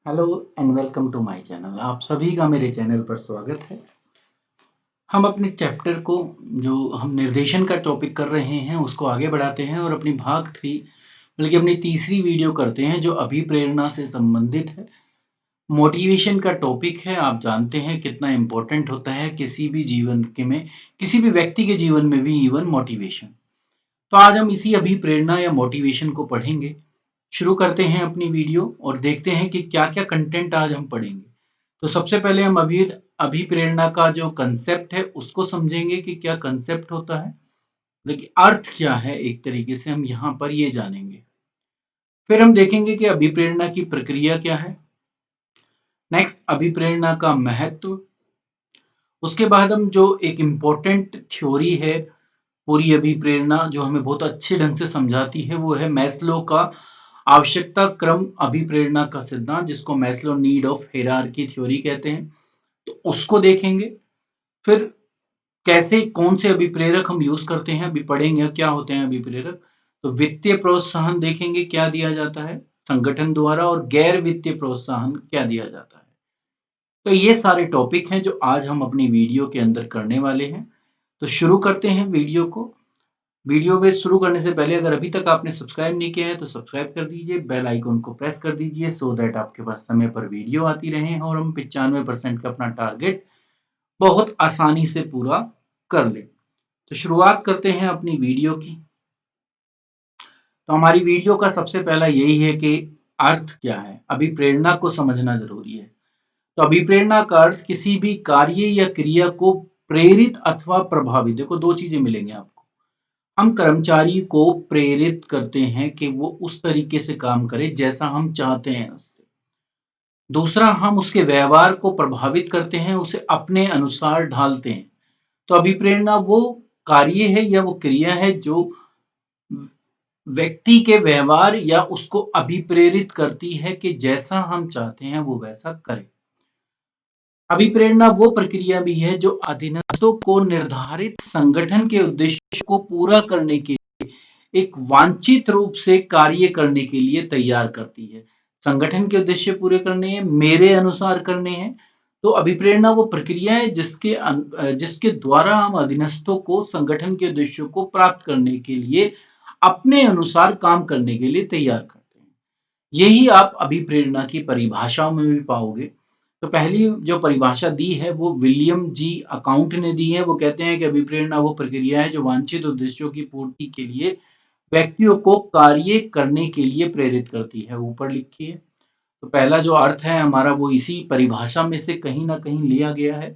Hello and welcome to my channel. आप सभी का मेरे चैनल पर स्वागत है। हम अपने चैप्टर को जो हम निर्देशन का टॉपिक कर रहे हैं उसको आगे बढ़ाते हैं और अपनी भाग 3 बल्कि अपनी तीसरी वीडियो करते हैं जो अभिप्रेरणा से संबंधित है। मोटिवेशन का टॉपिक है। आप जानते हैं कितना इम्पोर्टेंट होता है किसी भी जीवन के में, किसी भी व्यक्ति के जीवन में भी इवन मोटिवेशन। तो आज हम इसी अभिप्रेरणा या मोटिवेशन को पढ़ेंगे। शुरू करते हैं अपनी वीडियो और देखते हैं कि क्या-क्या कंटेंट आज हम पढ़ेंगे। तो सबसे पहले हम अभिप्रेरणा का जो कंसेप्ट है उसको समझेंगे कि क्या कंसेप्ट होता है, देखिए अर्थ क्या है, एक तरीके से हम यहाँ पर ये जानेंगे। फिर हम देखेंगे कि अभिप्रेरणा की प्रक्रिया क्या है। नेक्स्ट अभिप्रेरणा का महत्व। उसके बाद हम जो एक इम्पोर्टेंट थ्योरी है पूरी अभिप्रेरणा जो हमें बहुत अच्छे ढंग से समझाती है वो है मैस्लो का आवश्यकता क्रम अभिप्रेरणा का सिद्धांत, जिसको Maslow need of hierarchy theory कहते हैं। तो उसको देखेंगे। फिर कैसे कौन से अभिप्रेरक हम यूज करते हैं अभी पढ़ेंगे क्या होते हैं अभिप्रेरक। तो वित्तीय प्रोत्साहन देखेंगे क्या दिया जाता है संगठन द्वारा, और गैर वित्तीय प्रोत्साहन क्या दिया जाता है। तो ये सारे टॉपिक हैं जो आज हम अपनी वीडियो के अंदर करने वाले हैं। तो शुरू करते हैं वीडियो को। वीडियो में शुरू करने से पहले अगर अभी तक आपने सब्सक्राइब नहीं किया है तो सब्सक्राइब कर दीजिए, बेल आइकन को प्रेस कर दीजिए सो दैट आपके पास समय पर वीडियो आती रहे और हम 95% का अपना टारगेट बहुत आसानी से पूरा कर लें। तो शुरुआत करते हैं अपनी वीडियो की। तो हमारी वीडियो का सबसे पहला यही है कि अर्थ क्या है, अभिप्रेरणा को समझना जरूरी है। तो अभिप्रेरणा का अर्थ किसी भी कार्य या क्रिया को प्रेरित अथवा प्रभावित, देखो दो चीजें मिलेंगी आपको। हम कर्मचारी को प्रेरित करते हैं कि वो उस तरीके से काम करे जैसा हम चाहते हैं उससे। दूसरा, हम उसके व्यवहार को प्रभावित करते हैं, उसे अपने अनुसार ढालते हैं। तो अभिप्रेरणा वो कार्य है या वो क्रिया है जो व्यक्ति के व्यवहार या उसको अभिप्रेरित करती है कि जैसा हम चाहते हैं वो वैसा करे। अभिप्रेरणा वो प्रक्रिया भी है जो अधीनस्थों को निर्धारित संगठन के उद्देश्य को पूरा करने के एक वांछित रूप से कार्य करने के लिए तैयार करती है। संगठन के उद्देश्य पूरे करने हैं, मेरे अनुसार करने हैं। तो अभिप्रेरणा वो प्रक्रिया है जिसके द्वारा हम अधीनस्थों को संगठन के उद्देश्यों को प्राप्त करने के लिए अपने अनुसार काम करने के लिए तैयार करते हैं। यही आप अभिप्रेरणा की परिभाषाओं में भी पाओगे। तो पहली जो परिभाषा दी है वो विलियम जी अकाउंट ने दी है। वो कहते हैं कि अभिप्रेरणा वो प्रक्रिया है जो वांछित उद्देश्यों की पूर्ति के लिए व्यक्तियों को कार्य करने के लिए प्रेरित करती है, ऊपर लिखी है। तो पहला जो अर्थ है हमारा वो इसी परिभाषा में से कहीं ना कहीं लिया गया है।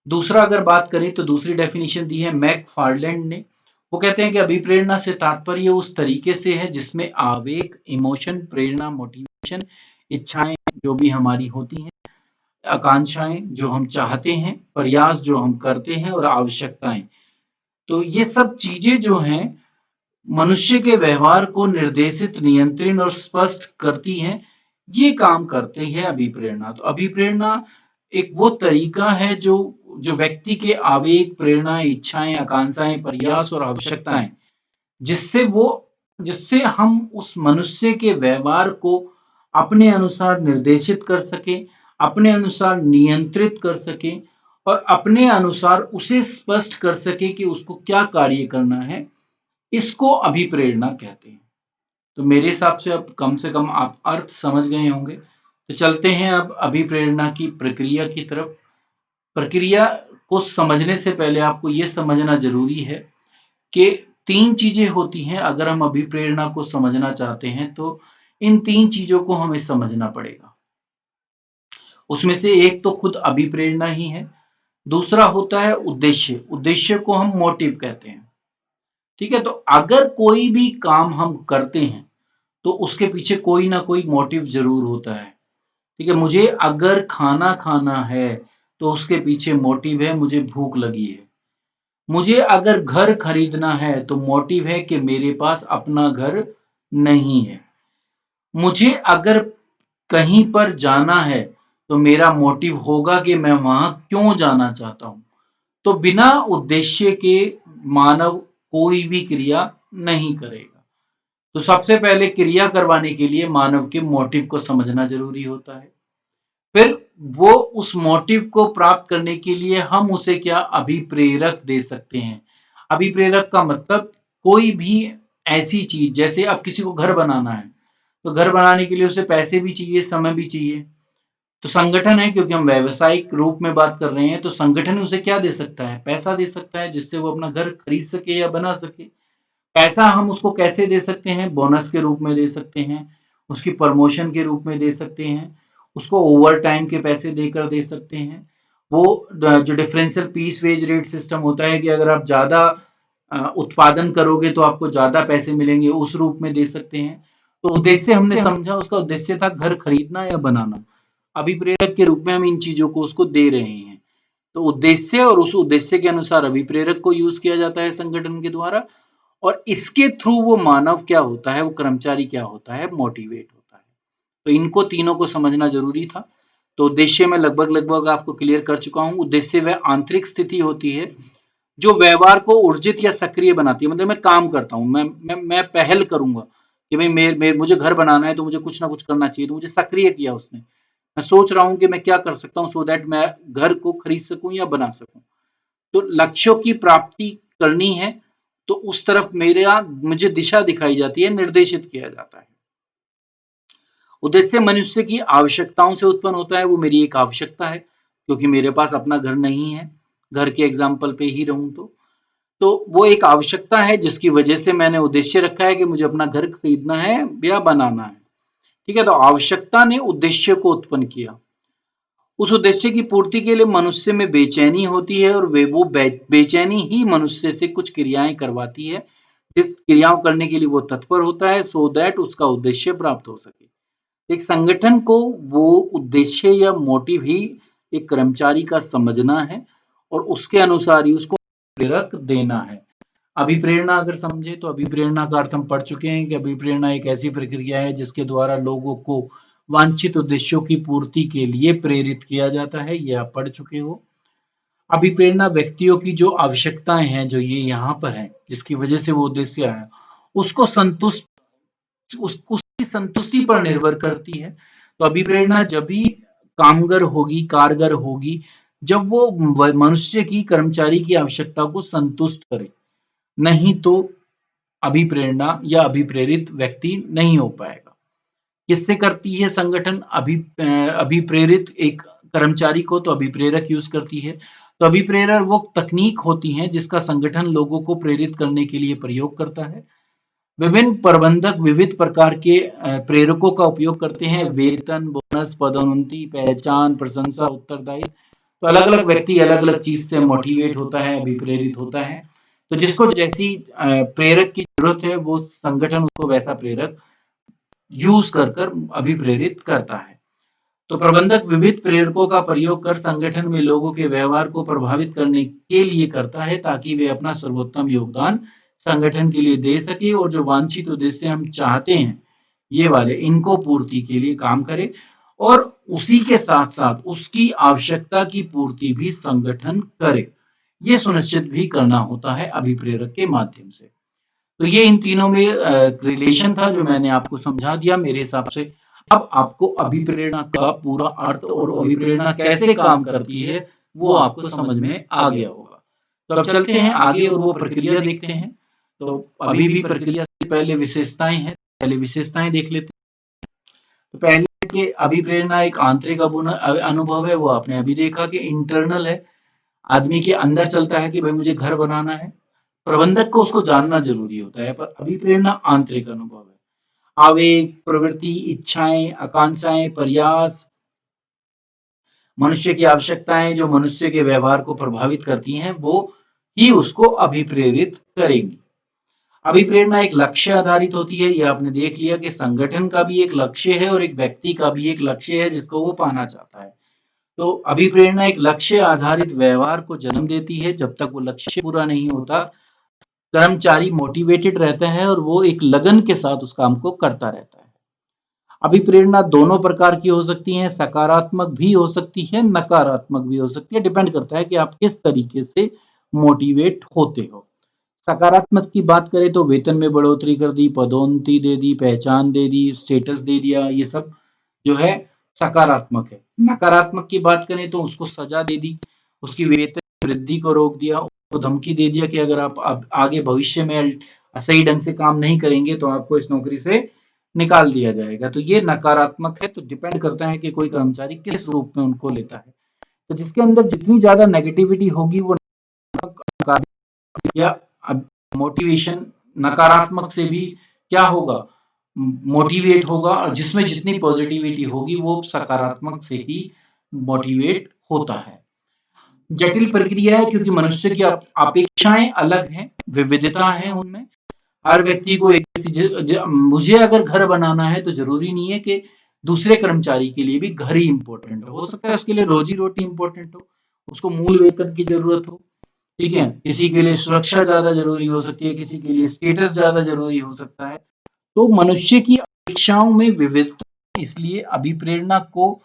दूसरा अगर बात करें तो दूसरी डेफिनेशन दी है मैकफार्लैंड ने। वो कहते हैं कि अभिप्रेरणा से तात्पर्य उस तरीके से है जिसमें आवेग, इमोशन, प्रेरणा, मोटिवेशन, इच्छाएं जो भी हमारी होती हैं, आकांक्षाएं जो हम चाहते हैं, प्रयास जो हम करते हैं और आवश्यकताएं, तो ये सब चीजें जो हैं मनुष्य के व्यवहार को निर्देशित, नियंत्रित और स्पष्ट करती हैं। ये काम करती है अभिप्रेरणा। तो अभिप्रेरणा एक वो तरीका है जो जो व्यक्ति के आवेग, प्रेरणाएं, इच्छाएं, आकांक्षाएं, प्रयास और आवश्यकताएं जिससे वो जिससे हम उस मनुष्य के व्यवहार को अपने अनुसार निर्देशित कर सकें, अपने अनुसार नियंत्रित कर सकें और अपने अनुसार उसे स्पष्ट कर सकें कि उसको क्या कार्य करना है, इसको अभिप्रेरणा कहते हैं। तो मेरे हिसाब से कम आप अर्थ समझ गए होंगे। तो चलते हैं अब अभिप्रेरणा की प्रक्रिया की तरफ। प्रक्रिया को समझने से पहले आपको ये समझना जरूरी है कि तीन चीजें होती हैं। अगर हम अभिप्रेरणा को समझना चाहते हैं तो इन तीन चीजों को हमें समझना पड़ेगा। उसमें से एक तो खुद अभिप्रेरणा ही है, दूसरा होता है उद्देश्य, उद्देश्य को हम मोटिव कहते हैं। ठीक है, तो अगर कोई भी काम हम करते हैं तो उसके पीछे कोई ना कोई मोटिव जरूर होता है। ठीक है, मुझे अगर खाना खाना है तो उसके पीछे मोटिव है, मुझे भूख लगी है। मुझे अगर घर खरीदना है तो मोटिव है कि मेरे पास अपना घर नहीं है। मुझे अगर कहीं पर जाना है तो मेरा मोटिव होगा कि मैं वहां क्यों जाना चाहता हूं। तो बिना उद्देश्य के मानव कोई भी क्रिया नहीं करेगा। तो सबसे पहले क्रिया करवाने के लिए मानव के मोटिव को समझना ज़रूरी होता है। फिर वो उस मोटिव को प्राप्त करने के लिए हम उसे क्या अभिप्रेरक दे सकते हैं। अभिप्रेरक का मतलब कोई भी ऐसी चीज़, जैसे अब किसी को घर बनाना है, तो घर बनाने के लिए उसे पैसे भी चाहिए, समय भी चाहिए। तो संगठन है, क्योंकि हम व्यावसायिक रूप में बात कर रहे हैं, तो संगठन उसे क्या दे सकता है? पैसा दे सकता है, जिससे वो अपना घर खरीद सके या बना सके। पैसा हम उसको कैसे दे सकते हैं? बोनस के रूप में दे सकते हैं, उसकी प्रमोशन के रूप में दे सकते हैं, उसको ओवरटाइम के पैसे देकर दे सकते हैं। वो जो differential piece wage rate system होता है कि अगर आप ज़्यादा उत्पादन करोगे तो आपको ज़्यादा पैसे मिलेंगे, उस रूप में दे सकते हैं। तो उद्देश्य हमने समझा, उसका उद्देश्य था घर खरीदना या बनाना। अभिप्रेरक के रूप में हम इन चीज़ों को उसको दे रहे हैं। तो उद्देश्य और उस उद्देश्य के अनुसार अभिप्रेरक को यूज़ किया जाता है संगठन के द्वारा, और इसके थ्रू वो मानव क्या होता है, वो कर्मचारी क्या होता है, मोटिवेट होता है। तो इनको तीनों को समझना ज़रूरी था। तो उद्देश्य मैं लगभग-लगभग आपको क्लियर कर चुका हूँ। उद्देश्य वह आंतरिक स्थिति होती है, जो व्यवहार को ऊर्जित या सक्रिय बनाती है। मतलब मैं काम करता हूँ, मैं पहल करूँगा कि भई मुझे घर बनाना है, तो मुझे कुछ ना कुछ करना चाहिए, तो मुझे सक्रिय किया उसने। मैं सोच रहा हूँ कि मैं क्या कर सकता हूँ सो दैट मैं घर को खरीद सकूँ या बना सकूँ। तो लक्ष्यों की प्राप्ति करनी है, तो उस तरफ मुझे दिशा दिखाई जाती है, निर्देशित किया जाता है। उद्देश्य मनुष्य की आवश्यकताओं से उत्पन्न होता है, वो मेरी एक आवश्यकता है, क्योंकि मेरे पास अपना घर नहीं है, घर के एग्जाम्पल पे ही रहूँ तो वो एक आवश्यकता है जिसकी वजह से मैंने उद्देश्य रखा है कि मुझे अपना घर खरीदना है या बनाना है। ठीक है? तो आवश्यकता ने उद्देश्य को उत्पन्न किया। उस उद्देश्य की पूर्ति के लिए मनुष्य में बेचैनी होती है, और वो बेचैनी ही मनुष्य से कुछ क्रियाएं करवाती है, जिस क्रियाओं करने के लिए वो तत्पर होता है, सो दैट उसका उद्देश्य प्राप्त हो सके। एक संगठन को वो उद्देश्य या मोटिव ही एक कर्मचारी का समझना है, और उसके अनुसार ही उसको प्रेरक देना है। अभिप्रेरणा अगर समझे, तो अभिप्रेरणा का अर्थ हम पढ़ चुके हैं कि अभिप्रेरणा एक ऐसी प्रक्रिया है जिसके द्वारा लोगों को वांछित उद्देश्यों की पूर्ति के लिए प्रेरित किया जाता है। ये आप पढ़ चुके हो। अभिप्रेरणा व्यक्तियों की जो आवश्यकताएं हैं, जो ये यहाँ पर हैं, जिसकी वजह से वो उद्देश्य आया, उसको उसकी संतुष्टि पर निर्भर करती है। तो अभिप्रेरणा जब भी कामगर होगी, कारगर होगी, जब वो मनुष्य की, कर्मचारी की आवश्यकता को संतुष्ट करे। नहीं तो अभिप्रेरणा या अभिप्रेरित व्यक्ति नहीं हो पाएगा। किससे करती है संगठन अभिप्रेरित एक कर्मचारी को? तो अभिप्रेरक यूज करती है। तो अभिप्रेरक वो तकनीक होती है जिसका संगठन लोगों को प्रेरित करने के लिए प्रयोग करता है। विभिन्न प्रबंधक विविध प्रकार के प्रेरकों का उपयोग करते हैं। वेतन, बोनस, पदोन्नति, पहचान, प्रशंसा, उत्तरदायित्व। तो अलग अलग व्यक्ति अलग अलग चीज से मोटिवेट होता है, अभिप्रेरित होता है। तो जिसको जैसी प्रेरक की जरूरत है, वो संगठन उसको वैसा प्रेरक यूज कर कर अभिप्रेरित करता है। तो प्रबंधक विविध प्रेरकों का प्रयोग कर संगठन में लोगों के व्यवहार को प्रभावित करने के लिए करता है, ताकि वे अपना सर्वोत्तम योगदान संगठन के लिए दे सके, और जो वांछित उद्देश्य हम चाहते हैं, ये वाले, इनको पूर्ति के लिए काम करे, और उसी के साथ साथ उसकी आवश्यकता की पूर्ति भी संगठन करे। ये सुनिश्चित भी करना होता है अभिप्रेरक के माध्यम से। तो ये इन तीनों में रिलेशन था जो मैंने आपको समझा दिया मेरे हिसाब से। अब आपको अभिप्रेरणा का पूरा अर्थ और अभिप्रेरणा कैसे काम करती है, वो आपको समझ में आ गया होगा। तो अब चलते हैं आगे और वो प्रक्रिया देखते हैं। तो अभी भी प्रक्रिया से पहले विशेषताएं हैं, पहले विशेषताएं देख लेते हैं। तो पहले के अभिप्रेरणा एक आंतरिक अनुभव है, वो आपने अभी देखा कि इंटरनल है, आदमी के अंदर चलता है कि भाई मुझे घर बनाना है। प्रबंधक को उसको जानना जरूरी होता है, पर अभिप्रेरणा आंतरिक अनुभव है। आवेग, प्रवृत्ति, इच्छाएं, आकांक्षाएं, प्रयास, मनुष्य की आवश्यकताएं जो मनुष्य के व्यवहार को प्रभावित करती हैं, वो ही उसको अभिप्रेरित करेंगी। अभिप्रेरणा एक लक्ष्य आधारित होती है। ये आपने देख लिया कि संगठन का भी एक लक्ष्य है और एक व्यक्ति का भी एक लक्ष्य है जिसको वो पाना चाहता है। तो अभिप्रेरणा एक लक्ष्य आधारित व्यवहार को जन्म देती है। जब तक वो लक्ष्य पूरा नहीं होता, कर्मचारी मोटिवेटेड रहता है और वो एक लगन के साथ उस काम को करता रहता है। अभिप्रेरणा दोनों प्रकार की हो सकती है, सकारात्मक भी हो सकती है, नकारात्मक भी हो सकती है। डिपेंड करता है कि आप किस तरीके से मोटिवेट होते हो। सकारात्मक की बात करें तो वेतन में बढ़ोतरी कर दी, पदोन्नति दे दी, पहचान दे दी, स्टेटस दे दिया, ये सब जो है सकारात्मक है। नकारात्मक की बात करें तो उसको सजा दे दी, उसकी वेतन वृद्धि को रोक दिया, उसको धमकी दे दिया कि अगर आप अब आगे भविष्य में सही ढंग से काम नहीं करेंगे तो आपको इस नौकरी से निकाल दिया जाएगा। तो ये नकारात्मक है, तो डिपेंड करता है कि कोई कर्मचारी किस रूप में उनको लेता है। तो जिसके अंदर जितनी ज़्यादा नेगेटिविटी होगी वो या अब मोटिवेशन नकारात्मक से भी क्या होगा, मोटिवेट होगा, और जिसमें जितनी पॉजिटिविटी होगी वो सकारात्मक से ही मोटिवेट होता है। जटिल प्रक्रिया है क्योंकि मनुष्य की अपेक्षाएं अलग हैं, विविधता है उनमें। हर व्यक्ति को एक मुझे अगर घर बनाना है तो जरूरी नहीं है कि दूसरे कर्मचारी के लिए भी घर ही इंपॉर्टेंट हो सकता है उसके लिए रोजी रोटी इंपॉर्टेंट हो, उसको मूल वेतन की जरूरत हो, ठीक है, किसी के लिए सुरक्षा ज्यादा जरूरी हो सकती है, किसी के लिए स्टेटस ज्यादा जरूरी हो सकता है। तो मनुष्य की अपेक्षाओं में विविधता, इसलिए अभिप्रेरणा को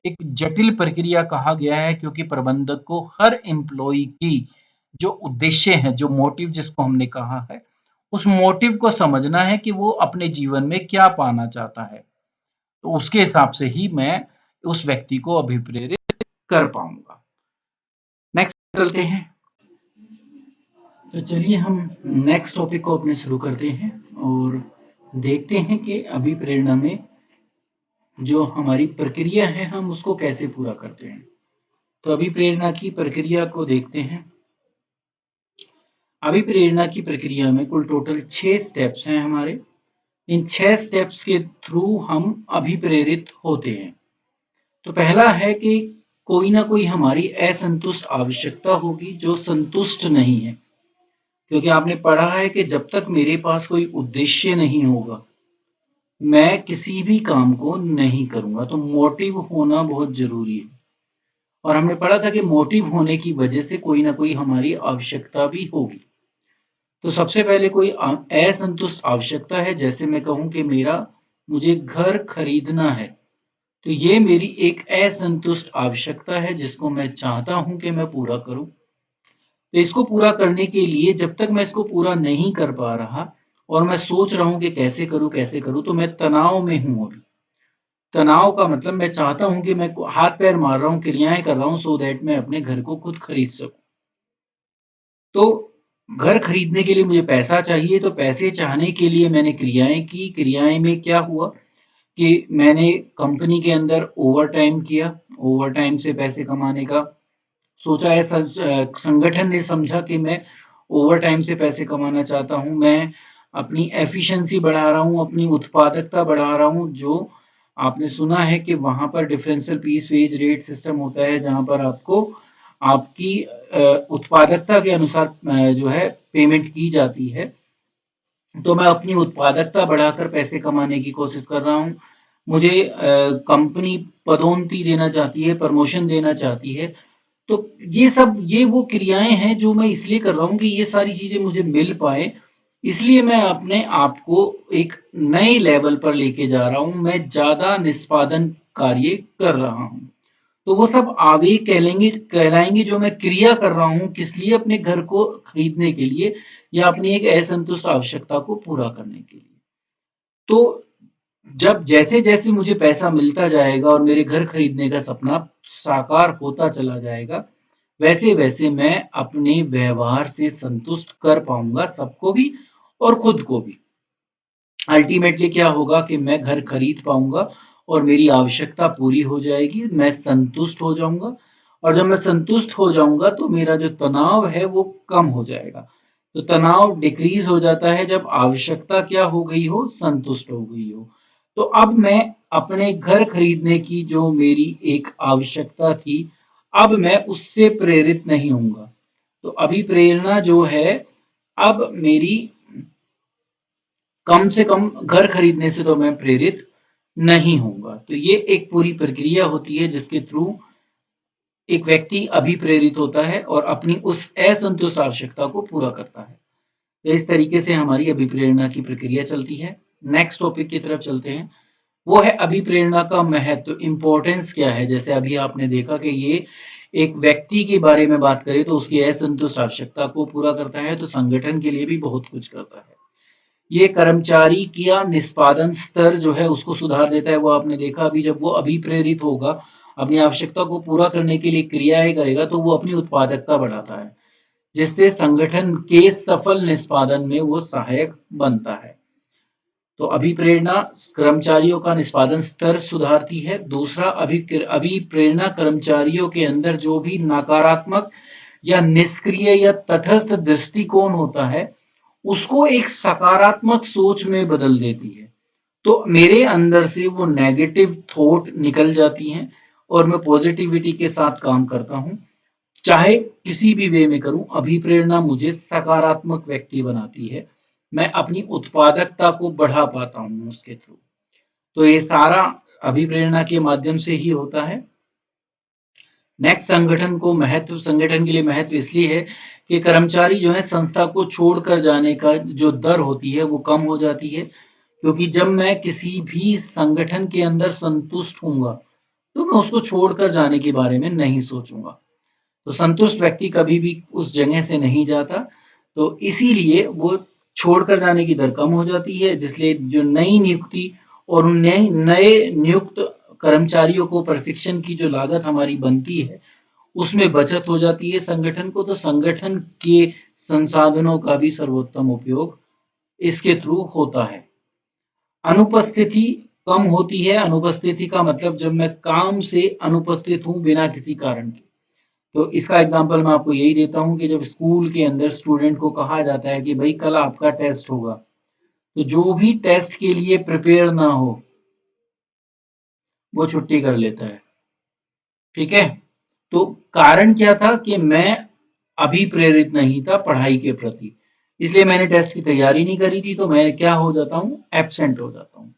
एक जटिल प्रक्रिया कहा गया है क्योंकि प्रबंधक को हर एम्प्लॉय की जो उद्देश्य है, जो मोटिव जिसको हमने कहा है, उस मोटिव को समझना है कि वो अपने जीवन में क्या पाना चाहता है। तो उसके हिसाब से ही मैं उस व्यक्ति को अभिप्रेरित कर पाऊंगा। नेक्स्ट चलते हैं। तो चलिए हम नेक्स्ट टॉपिक को अपने शुरू करते हैं और देखते हैं कि अभिप्रेरणा में जो हमारी प्रक्रिया है हम उसको कैसे पूरा करते हैं। तो अभिप्रेरणा की प्रक्रिया को देखते हैं। अभिप्रेरणा की प्रक्रिया में कुल टोटल 6 स्टेप्स हैं हमारे। इन 6 स्टेप्स के थ्रू हम अभिप्रेरित होते हैं। तो पहला है कि कोई ना कोई हमारी असंतुष्ट आवश्यकता होगी जो संतुष्ट नहीं है, क्योंकि आपने पढ़ा है कि जब तक मेरे पास कोई उद्देश्य नहीं होगा मैं किसी भी काम को नहीं करूंगा। तो मोटिव होना बहुत जरूरी है, और हमने पढ़ा था कि मोटिव होने की वजह से कोई ना कोई हमारी आवश्यकता भी होगी। तो सबसे पहले कोई असंतुष्ट आवश्यकता है, जैसे मैं कहूं कि मुझे घर खरीदना है, तो ये मेरी एक असंतुष्ट आवश्यकता है जिसको मैं चाहता हूं कि मैं पूरा करूं। तो इसको पूरा करने के लिए जब तक मैं इसको पूरा नहीं कर पा रहा और मैं सोच रहा हूं कि कैसे करूं, तो मैं तनाव में हूं अभी। तनाव का मतलब मैं चाहता हूं कि मैं हाथ पैर मार रहा हूं, क्रियाएं कर रहा हूं सो दैट मैं अपने घर को खुद खरीद सकूं। तो घर खरीदने के लिए मुझे पैसा चाहिए, तो पैसे चाहने के लिए मैंने क्रियाएं की। क्रियाएं में क्या हुआ कि मैंने कंपनी के अंदर ओवर टाइम किया, ओवर टाइम से पैसे कमाने का सोचा है। संगठन ने समझा कि मैं ओवर टाइम से पैसे कमाना चाहता हूं, मैं अपनी एफिशिएंसी बढ़ा रहा हूं, अपनी उत्पादकता बढ़ा रहा हूं। जो आपने सुना है कि वहां पर differential piece wage rate system होता है, जहां पर आपको आपकी उत्पादकता के अनुसार जो है पेमेंट की जाती है। तो मैं अपनी उत्पादकता बढ़ाकर पैसे कमाने की कोशिश कर रहा हूँ। मुझे कंपनी पदोन्नति देना चाहती है, प्रमोशन देना चाहती है। तो ये वो क्रियाएं हैं जो मैं इसलिए कर रहा हूँ कि ये सारी चीजें मुझे मिल पाए, इसलिए मैं अपने आप को एक नए लेवल पर लेके जा रहा हूँ, मैं ज्यादा निष्पादन कार्य कर रहा हूँ। तो वो सब आवेग कहलाएंगे जो मैं क्रिया कर रहा हूँ किस लिए, अपने घर को खरीदने के लिए या अपनी एक असंतुष्ट आवश्यकता को पूरा करने के लिए। तो जब जैसे जैसे मुझे पैसा मिलता जाएगा और मेरे घर खरीदने का सपना साकार होता चला जाएगा, वैसे वैसे मैं अपने व्यवहार से संतुष्ट कर पाऊंगा सबको भी और खुद को भी। अल्टीमेटली क्या होगा कि मैं घर खरीद पाऊंगा और मेरी आवश्यकता पूरी हो जाएगी, मैं संतुष्ट हो जाऊंगा। और जब मैं संतुष्ट हो जाऊंगा तो मेरा जो तनाव है वो कम हो जाएगा। तो तनाव डिक्रीज हो जाता है जब आवश्यकता क्या हो गई हो, संतुष्ट हो गई हो। तो अब मैं अपने घर खरीदने की जो मेरी एक आवश्यकता थी, अब मैं उससे प्रेरित नहीं होऊंगा। तो अभी प्रेरणा जो है अब मेरी कम से कम घर खरीदने से तो मैं प्रेरित नहीं होऊंगा। तो ये एक पूरी प्रक्रिया होती है जिसके थ्रू एक व्यक्ति अभिप्रेरित होता है और अपनी उस असंतुष्ट आवश्यकता को पूरा करता है। तो इस तरीके से हमारी अभिप्रेरणा की प्रक्रिया चलती है। नेक्स्ट टॉपिक की तरफ चलते हैं, वो है अभिप्रेरणा का महत्व, इम्पोर्टेंस क्या है। जैसे अभी आपने देखा कि ये एक व्यक्ति के बारे में बात करें तो उसकी असंतुष्ट आवश्यकता को पूरा करता है, तो संगठन के लिए भी बहुत कुछ करता है। ये कर्मचारी का निष्पादन स्तर जो है उसको सुधार देता है। वो आपने देखा अभी जब वो अभिप्रेरित होगा, अपनी आवश्यकता को पूरा करने के लिए क्रियाएँ करेगा तो वो अपनी उत्पादकता बढ़ाता है, जिससे संगठन के सफल निष्पादन में वो सहायक बनता है। तो अभिप्रेरणा कर्मचारियों का निष्पादन स्तर सुधारती है। दूसरा, अभिप्रेरणा कर्मचारियों के अंदर जो भी नकारात्मक या निष्क्रिय या तटस्थ दृष्टिकोण होता है, उसको एक सकारात्मक सोच में बदल देती है। तो मेरे अंदर से वो नेगेटिव थॉट निकल जाती हैं और मैं पॉजिटिविटी के साथ काम करता हूँ। चाहे किसी भी वे में करूं, अभिप्रेरणा मुझे सकारात्मक व्यक्ति बनाती है। मैं अपनी उत्पादकता को बढ़ा पाता हूं उसके थ्रू। तो ये सारा अभिप्रेरणा के माध्यम से ही होता है। नेक्स्ट, संगठन के लिए महत्व इसलिए है कि कर्मचारी जो है संस्था को छोड़कर जाने का जो दर होती है वो कम हो जाती है, क्योंकि जब मैं किसी भी संगठन के अंदर संतुष्ट हूंगा तो मैं उसको छोड़कर जाने के बारे में नहीं सोचूंगा। तो संतुष्ट व्यक्ति कभी भी उस जगह से नहीं जाता, तो इसीलिए वो छोड़कर जाने की दर कम हो जाती है, जिसलिए जो नई नियुक्ति और नए नए नियुक्त कर्मचारियों को प्रशिक्षण की जो लागत हमारी बनती है, उसमें बचत हो जाती है संगठन को। तो संगठन के संसाधनों का भी सर्वोत्तम उपयोग इसके थ्रू होता है। अनुपस्थिति कम होती है। अनुपस्थिति का मतलब जब मैं काम से अनुपस्थित हूँ बिना किसी कारण के। तो इसका एग्जांपल मैं आपको यही देता हूँ कि जब स्कूल के अंदर स्टूडेंट को कहा जाता है कि भाई कल आपका टेस्ट होगा, तो जो भी टेस्ट के लिए प्रिपेयर ना हो वो छुट्टी कर लेता है। ठीक है, तो कारण क्या था कि मैं अभी प्रेरित नहीं था पढ़ाई के प्रति, इसलिए मैंने टेस्ट की तैयारी नहीं करी थी, तो मैं क्या हो जाता हूँ, एब्सेंट हो जाता हूँ।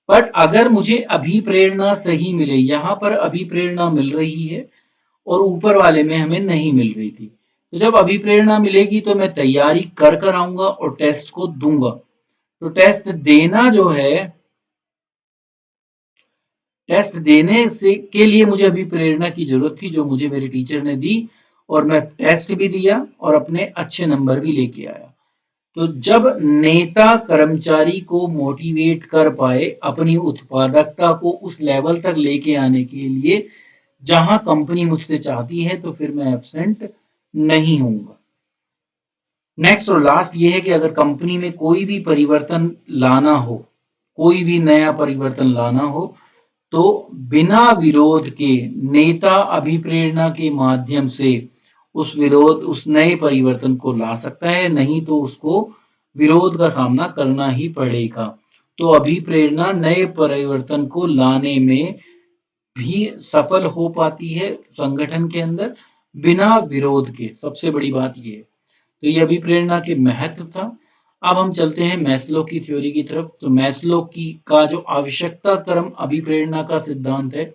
बट अगर मुझे अभी प्रेरणा सही मिले, यहाँ पर अभी प्रेरणा मिल रही है और ऊपर वाले में हमें नहीं मिल रही थी, तो जब अभिप्रेरणा मिलेगी तो मैं तैयारी कर कर आऊंगा और टेस्ट को दूंगा। तो टेस्ट देने से के लिए मुझे अभिप्रेरणा की जरूरत थी, जो मुझे मेरे टीचर ने दी, और मैं टेस्ट भी दिया और अपने अच्छे नंबर भी लेके आया। तो जब नेता कर्मचारी को मोटिवेट कर पाए अपनी उत्पादकता को उस लेवल तक लेके आने के लिए जहां कंपनी मुझसे चाहती है, तो फिर मैं एब्सेंट नहीं होऊंगा। नेक्स्ट और लास्ट ये है कि अगर कंपनी में कोई भी परिवर्तन लाना हो, कोई भी नया परिवर्तन लाना हो, तो बिना विरोध के नेता अभिप्रेरणा के माध्यम से उस नए परिवर्तन को ला सकता है, नहीं तो उसको विरोध का सामना करना ही पड़ेगा। तो अभिप्रेरणा नए परिवर्तन को लाने में भी सफल हो पाती है संगठन के अंदर बिना विरोध के। सबसे बड़ी बात ये है। तो ये अभिप्रेरणा के महत्व था। अब हम चलते हैं मैस्लो की थ्योरी की तरफ। तो मैस्लो की का जो आवश्यकता क्रम अभिप्रेरणा का सिद्धांत है,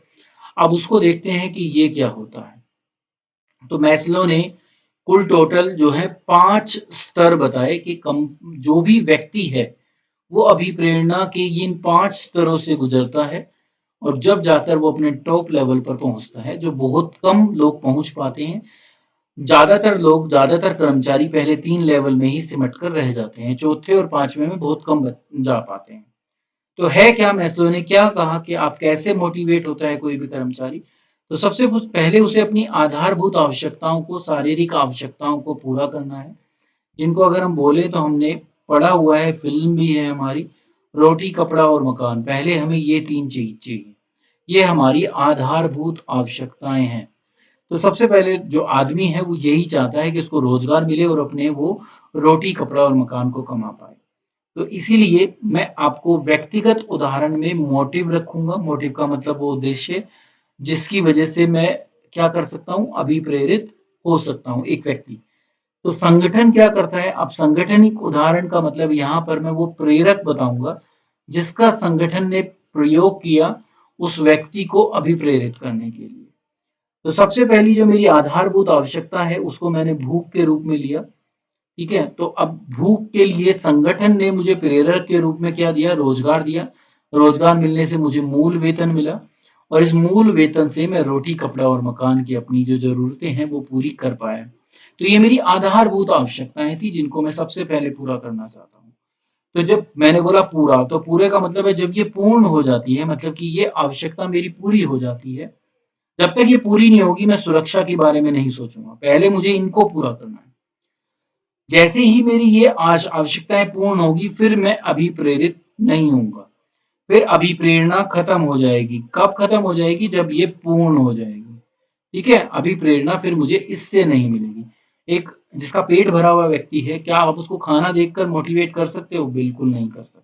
अब उसको देखते हैं कि ये क्या होता है। तो मैस्लो ने कुल टोटल जो है 5 स्तर बताए कि जो भी व्यक्ति है वो अभिप्रेरणा के इन 5 स्तरों से गुजरता है, और जब जाकर वो अपने टॉप लेवल पर पहुंचता है, जो बहुत कम लोग पहुंच पाते हैं। ज्यादातर कर्मचारी पहले 3 लेवल में ही सिमट कर रह जाते हैं, चौथे और पांचवें में बहुत कम जा पाते हैं। तो है क्या, मैस्लो ने क्या कहा कि आप कैसे मोटिवेट होता है कोई भी कर्मचारी। तो सबसे पहले उसे अपनी आधारभूत आवश्यकताओं को, शारीरिक आवश्यकताओं को पूरा करना है, जिनको अगर हम बोले तो हमने पढ़ा हुआ है, फिल्म भी है हमारी, रोटी कपड़ा और मकान। पहले हमें ये 3 चीज चाहिए, ये हमारी आधारभूत आवश्यकताएं हैं। तो सबसे पहले जो आदमी है वो यही चाहता है कि उसको रोजगार मिले और अपने वो रोटी कपड़ा और मकान को कमा पाए। तो इसीलिए मैं आपको व्यक्तिगत उदाहरण में मोटिव रखूंगा। मोटिव का मतलब वो उद्देश्य जिसकी वजह से मैं क्या कर सकता हूँ, अभिप्रेरित हो सकता हूँ एक व्यक्ति। तो संगठन क्या करता है, अब संगठनिक उदाहरण का मतलब यहाँ पर मैं वो प्रेरक बताऊंगा जिसका संगठन ने प्रयोग किया उस व्यक्ति को अभिप्रेरित करने के लिए। तो सबसे पहली जो मेरी आधारभूत आवश्यकता है उसको मैंने भूख के रूप में लिया। ठीक है, तो अब भूख के लिए संगठन ने मुझे प्रेरक के रूप में क्या दिया, रोजगार दिया। रोजगार मिलने से मुझे मूल वेतन मिला, और इस मूल वेतन से मैं रोटी, कपड़ा और मकान की अपनी जो ज़रूरतें हैं वो पूरी कर पाया। तो ये मेरी आधारभूत आवश्यकताएँ थी जिनको मैं सबसे पहले पूरा करना चाहता हूँ। तो जब मैंने बोला पूरा, तो पूरे का मतलब है जब ये पूर्ण हो जाती है, मतलब कि ये आवश्यकता मेरी पूरी हो जाती है, जब तक ये पूरी नहीं होगी मैं सुरक्षा के बारे में नहीं सोचूँगा। पहले मुझे इनको पूरा करना है। जैसे ही मेरी ये आवश्यकताएँ पूर्ण होगी, फिर मैं अभिप्रेरित नहीं होऊँगा। फिर अभिप्रेरणा खत्म हो जाएगी। कब खत्म हो जाएगी? जब ये पूर्ण हो जाएगी। ठीक है? अभिप्रेरणा फिर मुझे इससे नहीं मिलेगी। एक जिसका पेट भरा हुआ व्यक्ति है, क्या आप उसको खाना देखकर मोटिवेट कर सकते हो? बिल्कुल नहीं कर सकते।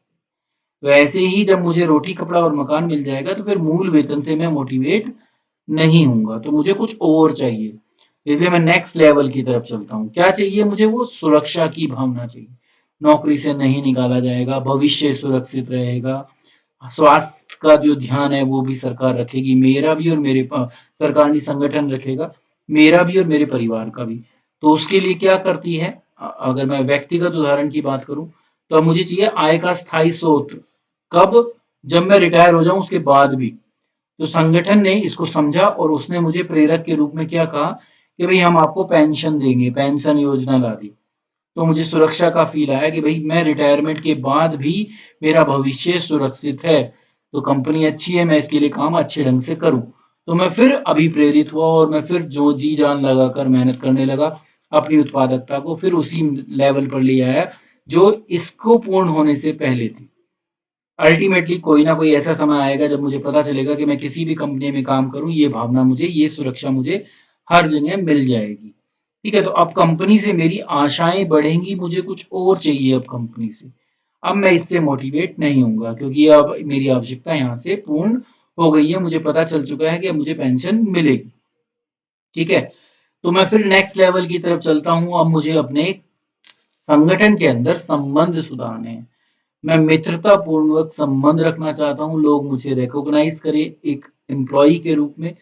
तो ऐसे ही जब मुझे रोटी, कपड़ा और मकान मिल जाएगा, तो फिर मूल वेतन से मैं मोटिवेट नहीं होऊँगा, तो मुझे कुछ और चाहिए। इसलिए मैं नेक्स्ट लेवल की तरफ चलता हूँ। क्या चाहिए मुझे? वो सुरक्षा की भावना चाहिए। नौकरी से नहीं निकाला जाएगा, भविष्य सुरक्षित रहेगा, स्वास्थ्य का जो ध्यान है वो भी सरकार रखेगी, मेरा भी और मेरे सरकार नहीं संगठन रखेगा, मेरा भी और मेरे परिवार का भी। तो उसके लिए क्या करती है अगर मैं व्यक्तिगत उदाहरण की बात करूँ, तो अब मुझे चाहिए आय का स्थायी स्रोत। कब? जब मैं रिटायर हो जाऊँ उसके बाद भी। तो संगठन ने इसको समझा और उसने मुझे प्रेरक के रूप में क्या कहा कि भई हम आपको पेंशन देंगे, पेंशन योजना ला दी। तो मुझे सुरक्षा का फ़ील आया कि भई मैं रिटायरमेंट के बाद भी मेरा भविष्य सुरक्षित है, तो कंपनी अच्छी है, मैं इसके लिए काम अच्छे ढंग से करूँ। तो मैं फिर अभिप्रेरित हुआ और मैं फिर जो जी-जान लगाकर मेहनत करने लगा, अपनी उत्पादकता को फिर उसी लेवल पर ले आया, जो इसको पूर्ण होने से पहले थी। अल्टीमेटली कोई ना कोई ऐसा समय आएगा जब मुझे पता चलेगा कि मैं किसी भी कंपनी में काम करूँ, ये भावना मुझे, ये सुरक्षा मुझे हर जगह मिल जाएगी। ठीक है? तो अब कंपनी से मेरी आशाएँ बढ़ेंगी, मुझे कुछ और चाहिए अब कंपनी से। अब मैं इससे मोटिवेट नहीं होऊँगा क्योंकि अब मेरी आवश्यकता यहाँ से पूर्ण हो गई है, मुझे पता चल चुका है कि अब मुझे पेंशन मिलेगी। ठीक है? तो मैं फिर नेक्स्ट लेवल की तरफ चलता हूँ, अब मुझे अपने संगठन के अंदर संबंध सुधारने हैं। मैं मित्रतापूर्वक संबंध रखना चाहता हूँ, लोग मुझे रिकॉग्नाइज़ करें एक एम्प्लॉयी के रूप में।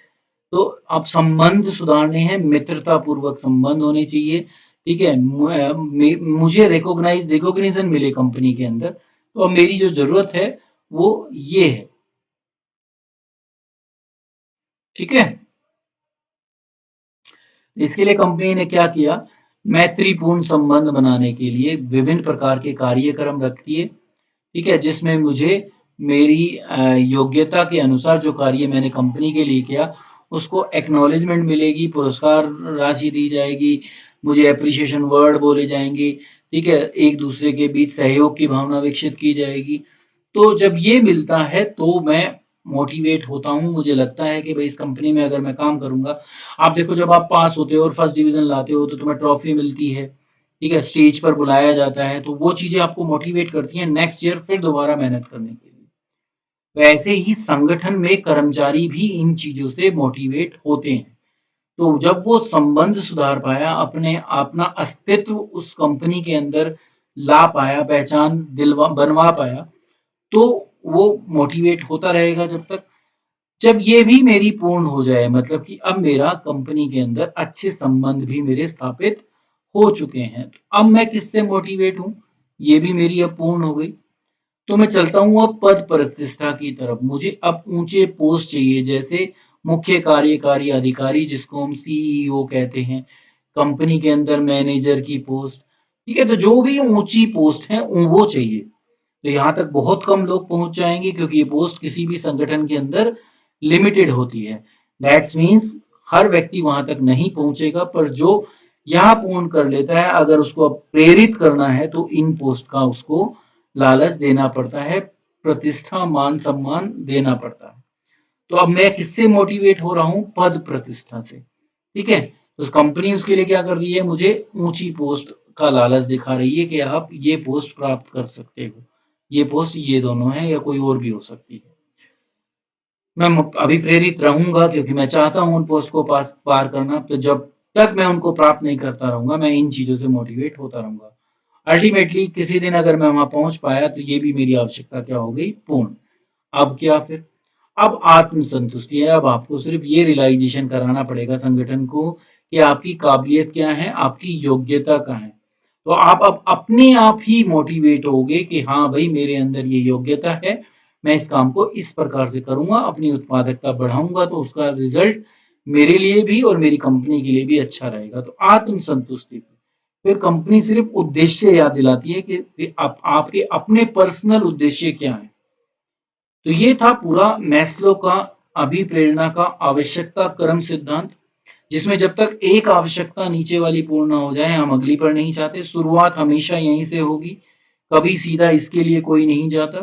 तो अब संबंध सुधारने हैं, मित्रतापूर्वक संबंध होने चाहिए, ठीक है? मुझे रिकॉग्निशन मिले कंपनी के अंदर, तो अब मेरी जो ज़रूरत है, वो ये है, ठीक है? इसके लिए कंपनी ने क्या किया, मैत्रीपूर्ण संबंध बनाने के लिए विभिन्न प्रकार के कार्यक्रम रख दिए, ठीक है? जिसमें मुझे मेरी योग्यता के अनुसार जो कार्य मैंने कंपनी के लिए किया, उसको एक्नॉलेजमेंट मिलेगी, पुरस्कार राशि दी जाएगी, मुझे एप्रिसिएशन वर्ड बोले जाएँगे, ठीक है? एक-दूसरे के बीच सहयोग की भावना विकसित की जाएगी। तो जब ये मिलता है तो मैं मोटिवेट होता हूँ, मुझे लगता है कि भई इस कंपनी में अगर मैं काम करूँगा, आप देखो जब आप पास होते हो और फर्स्ट डिवीज़न लाते हो तो तुम्हें ट्रॉफी मिलती है, ठीक है? स्टेज पर बुलाया जाता है, तो वो चीज़ें आपको मोटिवेट करती हैं नेक्स्ट ईयर फिर दोबारा मेहनत करने के लिए। वैसे ही संगठन में कर्मचारी भी इन चीज़ों से मोटिवेट होते हैं। तो जब वो संबंध सुधार पाया, अपने अपना अस्तित्व उस कंपनी के अंदर ला पाया, पहचान बनवा पाया, तो वो मोटिवेट होता रहेगा जब तक जब ये भी मेरी पूर्ण हो जाए मतलब कि अब मेरा कंपनी के अंदर अच्छे संबंध भी मेरे स्थापित हो चुके हैं। तो अब मैं किससे मोटिवेट हूँ? ये भी मेरी अब पूर्ण हो गई। तो मैं चलता हूँ अब पद प्रतिष्ठा की तरफ। मुझे अब ऊँचे पोस्ट चाहिए जैसे मुख्य कार्यकारी अधिकारी जिसको हम सीईओ कहते हैं, कंपनी के अंदर मैनेजर की पोस्ट, ठीक है? तो जो भी ऊँची पोस्ट है वो चाहिए। तो यहाँ तक बहुत कम लोग पहुँच जाएँगे क्योंकि ये पोस्ट किसी भी संगठन के अंदर लिमिटेड होती है। दैट्स मीन्स हर व्यक्ति वहाँ तक नहीं पहुँचेगा पर जो यहाँ पूर्ण कर लेता है अगर उसको अब प्रेरित करना है तो इन पोस्ट का उसको लालच देना पड़ता है, प्रतिष्ठा, मान-सम्मान देना पड़ता है। तो अब मैं किससे मोटिवेट हो रहा हूँ? पद प्रतिष्ठा से, ठीक है? तो कंपनी उसके लिए क्या कर रही है? मुझे ऊँची पोस्ट का लालच दिखा रही है कि आप ये पोस्ट प्राप्त कर सकते हो। ये पोस्ट ये दोनों हैं या कोई और भी हो सकती है। मैं अभिप्रेरित रहूँगा क्योंकि मैं चाहता हूँ उन पोस्ट को पार करना, तो जब तक मैं उनको प्राप्त नहीं करता रहूँगा, मैं इन चीज़ों से मोटिवेट होता रहूँगा। अल्टीमेटली किसी दिन अगर मैं वहाँ पहुँच पाया तो ये भी मेरी आवश्यकता क्या हो गई? पूर्ण। अब क्या फिर? अब आत्मसंतुष्टि है, अब आपको सिर्फ़ ये रियलाइज़ेशन कराना पड़ेगा संगठन को कि आपकी काबिलियत क्या है, आपकी योग्यता क्या है। तो आप अब अपने आप ही मोटिवेट होगे कि हाँ, भई मेरे अंदर ये योग्यता है, मैं इस काम को इस प्रकार से करूँगा, अपनी उत्पादकता बढ़ाऊँगा तो उसका रिज़ल्ट मेरे लिए भी और मेरी कंपनी के लिए भी अच्छा रहेगा। तो आत्मसंतुष्टि। फिर कंपनी सिर्फ़ उद्देश्य याद दिलाती है कि आपके अपने पर्सनल उद्देश्य क्या हैं। तो ये था पूरा मैस्लो का अभिप्रेरणा का आवश्यकता क्रम सिद्धांत, जिसमें जब तक एक आवश्यकता नीचे वाली पूर्ण ना हो जाए, हम अगली पर नहीं जाते। शुरुआत हमेशा यहीं से होगी, कभी सीधा इसके लिए कोई नहीं जाता।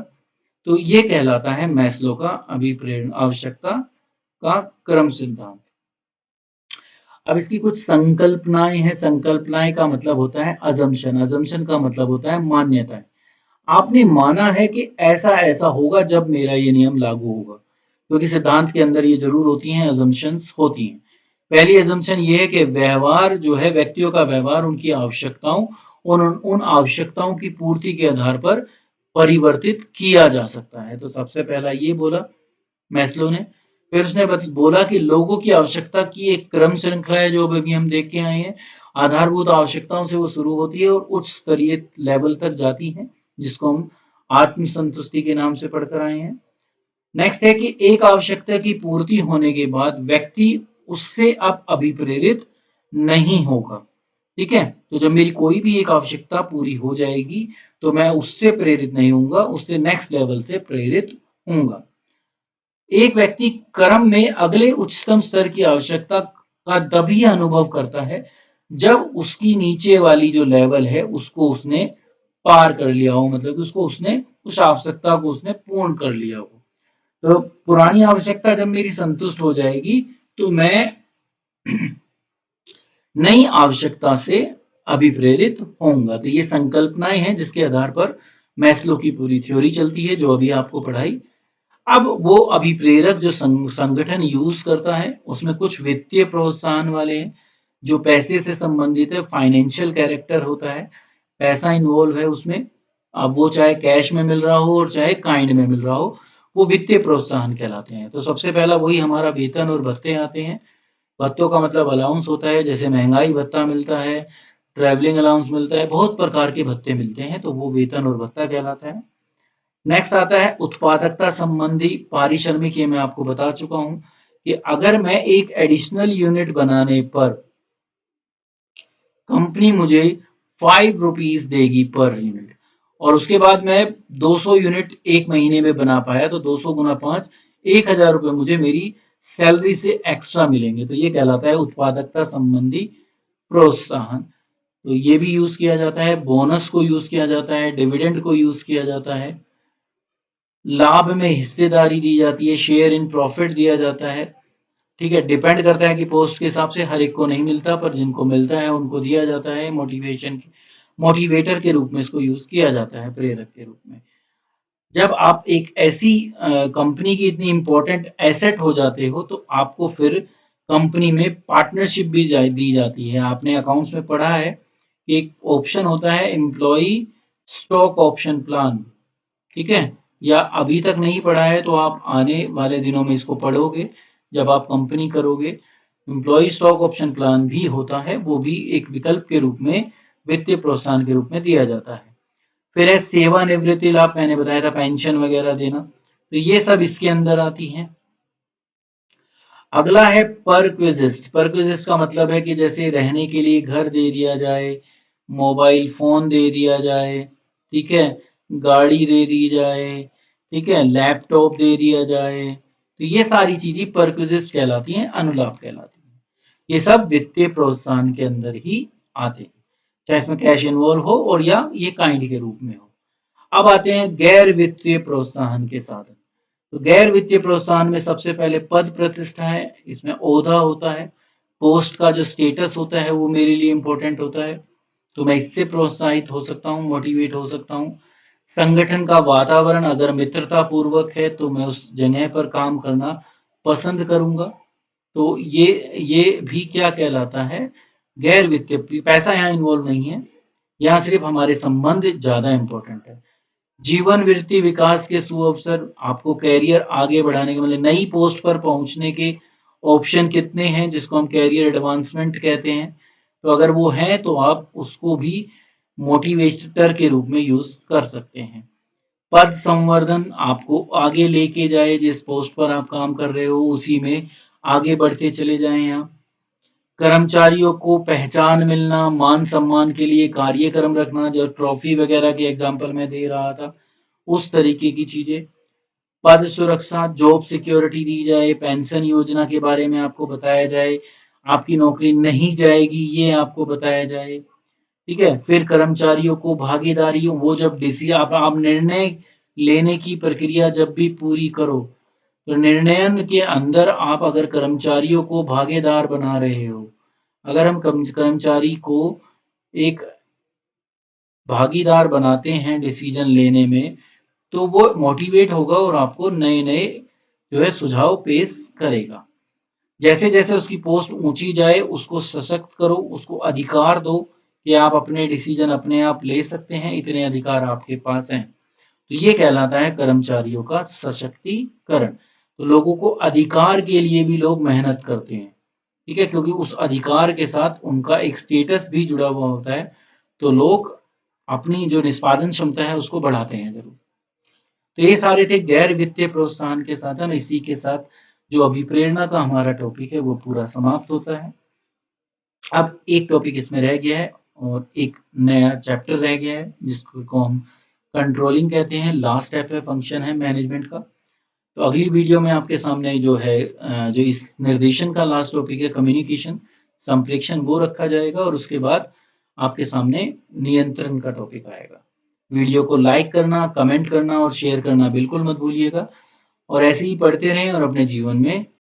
तो ये कहलाता है मैस्लो का अभिप्रेरणा आवश्यकता का क्रम सिद्धांत। अब इसकी कुछ संकल्पनाएँ हैं, संकल्पनाएँ का मतलब होता है अज़म्पशन, अज़म्पशन का मतलब होता है मान्यताएँ। आपने माना है कि ऐसा-ऐसा होगा जब मेरा ये नियम लागू होगा, क्योंकि सिद्धांत के अंदर ये ज़रूर होती हैं, अज़म्पशन्स होती हैं। पहली अज़म्पशन ये है कि व्यवहार जो है, व्यक्तियों का व्यवहार उनकी आवश्यकताओं और उन आवश्यकताओं की पूर्ति के आधार पर परिवर्तित किया जा सकता है। तो सबसे पहला ये बोला मैस्लो ने। फिर उसने बोला कि लोगों की आवश्यकता की एक क्रम श्रृंखला है जो अभी हम देख के आए हैं। आधारभूत आवश्यकताओं से वो शुरू होती है और उच्च स्तरीय लेवल तक जाती है, जिसको हम आत्मसंतुष्टि के नाम से पढ़कर आए हैं। नेक्स्ट है कि एक आवश्यकता की पूर्ति होने के बाद व्यक्ति उससे अब अभिप्रेरित नहीं होगा। ठीक है? तो जब मेरी कोई भी एक आवश्यकता पूरी हो जाएगी, तो मैं उससे प्रेरित नहीं होऊँगा, उससे नेक्स्ट लेवल से प्रेरित होऊँगा। एक व्यक्ति कर्म में अगले उच्चतम स्तर की आवश्यकता का तभी अनुभव करता है जब उसकी नीचे वाली जो लेवल है उसको उसने पार कर लिया हो, मतलब कि उसको उसने उस आवश्यकता को उसने पूर्ण कर लिया हो। तो पुरानी आवश्यकता जब मेरी संतुष्ट हो जाएगी तो मैं नई आवश्यकता से अभिप्रेरित होऊंगा। तो ये संकल्पनाएं हैं जिसके आधार पर मैस्लो की पूरी थ्योरी चलती है जो अभी आपको पढ़ाई। अब वो अभिप्रेरक जो संगठन यूज करता है उसमें कुछ वित्तीय प्रोत्साहन वाले हैं जो पैसे से संबंधित है, फाइनेंशियल कैरेक्टर होता है, पैसा इन्वॉल्व है उसमें। अब वो चाहे कैश में मिल रहा हो और चाहे काइंड में मिल रहा हो, वो वित्तीय प्रोत्साहन कहलाते हैं। तो सबसे पहला वही हमारा वेतन और भत्ते आते हैं। भत्तों का मतलब अलाउंस होता है, जैसे महंगाई भत्ता मिलता है, ट्रैवलिंग अलाउंस मिलता है, बहुत प्रकार के भत्ते मिलते हैं, तो वो वेतन और भत्ता कहलाता है। नेक्स्ट आता है उत्पादकता संबंधी पारिश्रमिक। ये मैं आपको बता चुका हूँ कि अगर मैं एक एडिशनल यूनिट बनाने पर कंपनी मुझे 5 रुपीस देगी पर यूनिट, और उसके बाद मैं 200 यूनिट एक महीने में बना पाया, तो 200 गुना 5 1000 रुपये मुझे मेरी सैलरी से एक्स्ट्रा मिलेंगे। तो ये कहलाता है उत्पादकता संबंधी प्रोत्साहन। तो ये भी यूज किया जाता है, बोनस को यूज किया जाता है, डिविडेंड को यूज किया जाता है, लाभ में हिस्सेदारी दी जाती है, शेयर इन प्रॉफिट दिया जाता है। ठीक है, डिपेंड करता है कि पोस्ट के हिसाब से, हर एक को नहीं मिलता, पर जिनको मिलता है उनको दिया जाता है। मोटिवेटर के रूप में इसको यूज किया जाता है, प्रेरक के रूप में। जब आप एक ऐसी कंपनी की इतनी इंपॉर्टेंट एसेट हो जाते हो तो आपको फिर कंपनी में पार्टनरशिप भी दी जाती है। आपने अकाउंट्स में पढ़ा है कि एक ऑप्शन होता है एम्प्लॉय स्टॉक ऑप्शन प्लान। ठीक है? या अभी तक नहीं पढ़ा है तो आप आने वाले दिनों में इसको पढ़ोगे, जब आप कंपनी करोगे। एम्प्लॉई स्टॉक ऑप्शन प्लान भी होता है, वो भी एक विकल्प के रूप में, वित्तीय प्रोत्साहन के रूप में दिया जाता है। फिर है सेवानिवृत्ति लाभ, मैंने बताया था पेंशन वगैरह देना, तो ये सब इसके अंदर आती हैं। अगला है परक्विजिस्ट। परक्विजिस्ट का मतलब है कि जैसे रहने के लिए घर दे दिया जाए, मोबाइल फोन दे दिया जाए, ठीक है, गाड़ी दे दी जाए, ठीक है, लैपटॉप दे दिया जाए, तो ये सारी चीजें परक्विजिस्ट कहलाती हैं, अनुलाभ कहलाती हैं। ये सब वित्तीय प्रोत्साहन के अंदर ही आते हैं, चाहे इसमें कैश इन्वॉल्व हो और या ये काइंड के रूप में हो। अब आते हैं गैर वित्तीय प्रोत्साहन के साधन। तो गैर वित्तीय प्रोत्साहन में सबसे पहले पद प्रतिष्ठा है, इसमें ओहदा होता है, पोस्ट का जो स्टेटस होता है वो मेरे लिए इंपॉर्टेंट होता है, तो मैं इससे प्रोत्साहित हो सकता हूँ, मोटिवेट हो सकता हूँ। संगठन का वातावरण अगर मित्रता पूर्वक है तो मैं उस जगह पर काम करना पसंद करूंगा। तो ये भी क्या कहलाता है, गैर वित्तीय। पैसा यहाँ इन्वॉल्व नहीं है, यहाँ सिर्फ हमारे संबंध ज्यादा इंपॉर्टेंट है। जीवन वृत्ति विकास के सुअवसर, आपको कैरियर आगे बढ़ाने के, मतलब नई पोस्ट पर पहुंचने के ऑप्शन कितने हैं, जिसको हम कैरियर एडवांसमेंट कहते हैं। तो अगर वो है तो आप उसको भी मोटिवेटर के रूप में यूज कर सकते हैं। पद संवर्धन आपको आगे लेके जाए, जिस पोस्ट पर आप काम कर रहे हो उसी में आगे बढ़ते चले जाएं आप। कर्मचारियों को पहचान मिलना, मान सम्मान के लिए कार्यक्रम रखना, जो ट्रॉफी वगैरह के एग्जाम्पल मैं दे रहा था, उस तरीके की चीजें। पद सुरक्षा, जॉब सिक्योरिटी दी जाए, पेंशन योजना के बारे में आपको बताया जाए, आपकी नौकरी नहीं जाएगी ये आपको बताया जाए। ठीक है, फिर कर्मचारियों को भागीदारियों, वो जब डिसी आप निर्णय लेने की प्रक्रिया जब भी पूरी करो, तो निर्णयन के अंदर आप अगर कर्मचारियों को भागीदार बना रहे हो, अगर हम कर्मचारी को एक भागीदार बनाते हैं डिसीजन लेने में, तो वो मोटिवेट होगा और आपको नए-नए जो है सुझाव पेश करेगा। जैसे-जैसे उसकी पोस्ट ऊँची जाए, उसको सशक्त करो, उसको अधिकार दो कि आप अपने डिसीजन अपने आप ले सकते हैं, इतने अधिकार आपके पास हैं। तो ये कहलाता है कर्मचारियों का सशक्तिकरण। तो लोगों को अधिकार के लिए भी लोग मेहनत करते हैं, ठीक है? क्योंकि उस अधिकार के साथ उनका एक स्टेटस भी जुड़ा हुआ होता है, तो लोग अपनी जो निष्पादन क्षमता है उसको बढ़ाते हैं ज़रूर। तो ये सारे थे गैर वित्तीय प्रोत्साहन के साधन। इसी के साथ जो अभिप्रेरणा का हमारा टॉपिक है वो पूरा समाप्त होता है। अब एक टॉपिक इसमें रह गया है और एक नया चैप्टर रह गया है जिसको हम कंट्रोलिंग कहते हैं। लास्ट स्टेप है, फंक्शन है मैनेजमेंट का। तो अगली वीडियो में आपके सामने जो है जो इस निर्देशन का लास्ट टॉपिक है कम्युनिकेशन, संप्रेषण, वो रखा जाएगा और उसके बाद आपके सामने नियंत्रण का टॉपिक आएगा। वीडियो को लाइक करना, कमेंट करना और शेयर करना बिल्कुल मत भूलिएगा और ऐसे ही पढ़ते रहें और अपने जीवन में